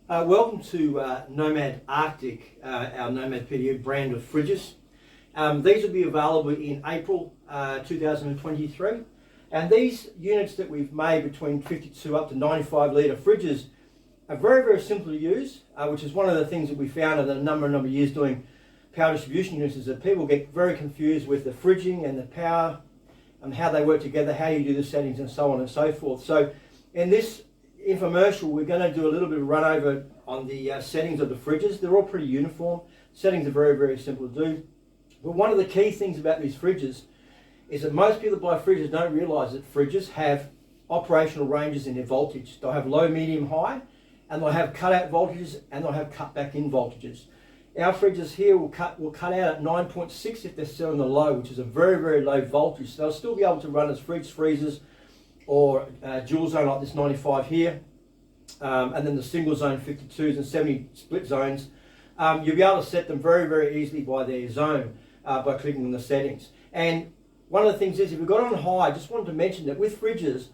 Welcome to Nomad Arctic, our Nomad PDU brand of fridges. These will be available in April 2023, and these units that we've made between 52 up to 95 litre fridges are very, very simple to use, which is one of the things that we found in a number of years doing power distribution units, is that people get very confused with the fridging and the power and how they work together, how you do the settings and so on and so forth. So in this infomercial, we're going to do a little bit of run over on the settings of the fridges. They're all pretty uniform. Settings are very, very simple to do. But one of the key things about these fridges is that most people that buy fridges don't realise that fridges have operational ranges in their voltage. They'll have low, medium, high, and they'll have cut-out voltages, and they'll have cut-back-in voltages. Our fridges here will cut out at 9.6 if they're still in the low, which is a very, very low voltage. So they'll still be able to run as fridge freezers or dual zone like this 95 here, and then the single zone 52s and 70 split zones. You'll be able to set them very, very easily by their zone by clicking on the settings. And one of the things is, if you've got it on high, I just wanted to mention that with fridges,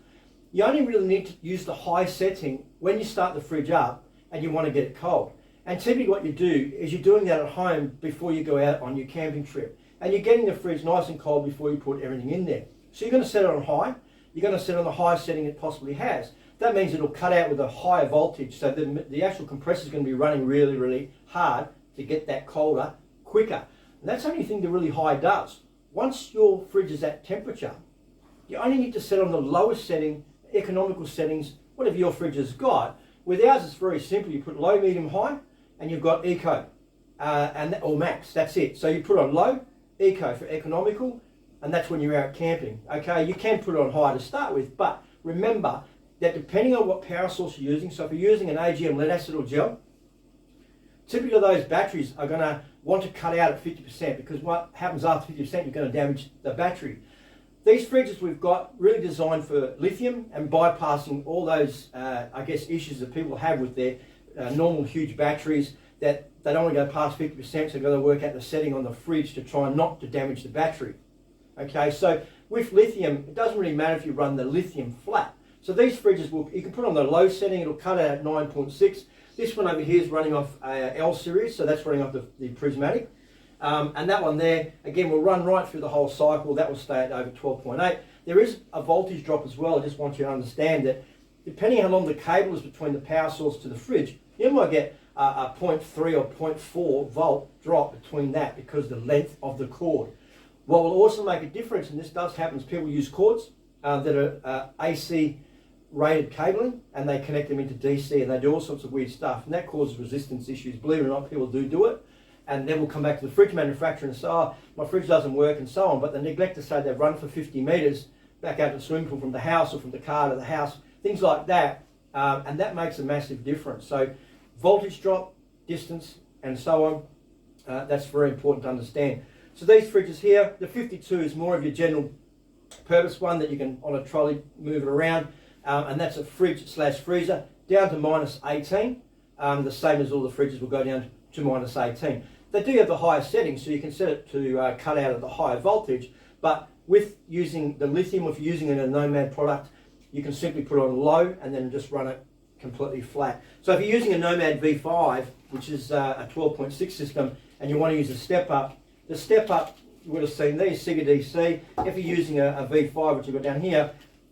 you only really need to use the high setting when you start the fridge up and you want to get it cold. And typically what you do is you're doing that at home before you go out on your camping trip. And you're getting the fridge nice and cold before you put everything in there. So you're going to set it on high. You're going to set it on the highest setting it possibly has. That means it'll cut out with a higher voltage. So the actual compressor is going to be running really, really hard to get that colder quicker. And that's the only thing the really high does. Once your fridge is at temperature, you only need to set on the lowest setting, economical settings, whatever your fridge has got. With ours, it's very simple. You put low, medium, high, and you've got eco or max. That's it. So you put on low, eco for economical, and that's when you're out camping. Okay, you can put it on high to start with, but remember that depending on what power source you're using, so if you're using an AGM lead acid or gel, typically those batteries are going to want to cut out at 50%, because what happens after 50%, you're going to damage the battery. These fridges we've got really designed for lithium and bypassing all those, issues that people have with their normal huge batteries, that they don't want to go past 50%, so they've got to work out the setting on the fridge to try not to damage the battery. Okay, so with lithium, it doesn't really matter if you run the lithium flat. So these fridges, you can put on the low setting, it'll cut out at 9.6. This one over here is running off L series, so that's running off the prismatic. And that one there, again, will run right through the whole cycle. That will stay at over 12.8. There is a voltage drop as well. I just want you to understand that depending how long the cable is between the power source to the fridge, you might get a 0.3 or 0.4 volt drop between that because of the length of the cord. What will also make a difference, and this does happen, is people use cords that are AC rated cabling, and they connect them into DC, and they do all sorts of weird stuff, and that causes resistance issues. Believe it or not, people do it, and then we'll come back to the fridge manufacturer and say, oh, my fridge doesn't work and so on, but they neglect to say they've run for 50 metres back out to the swimming pool from the house or from the car to the house, things like that, and that makes a massive difference. So voltage drop, distance, and so on, that's very important to understand. So these fridges here, the 52 is more of your general purpose one that you can, on a trolley, move it around, and that's a fridge slash freezer down to minus 18. The same as all the fridges will go down to minus 18. They do have the higher settings, so you can set it to cut out at the higher voltage, but with using the lithium, if you're using a Nomad product, you can simply put it on low and then just run it completely flat. So if you're using a Nomad V5, which is a 12.6 system, and you want to use a step up, the step up, you would have seen these, Sega DC. If you're using a V5, which you've got down here,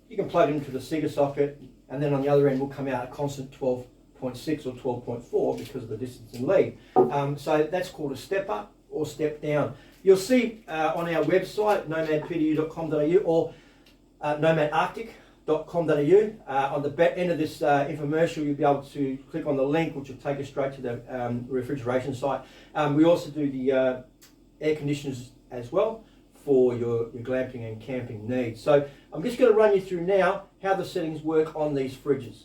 you can plug it into the Sega socket, and then on the other end will come out a constant 12.6 or 12.4 because of the distance in lead. So that's called a step up or step down. You'll see on our website, nomadpdu.com.au or nomadarctic.com.au. On the end of this infomercial, you'll be able to click on the link, which will take us straight to the refrigeration site. We also do the air conditioners as well for your glamping and camping needs. So I'm just going to run you through now how the settings work on these fridges.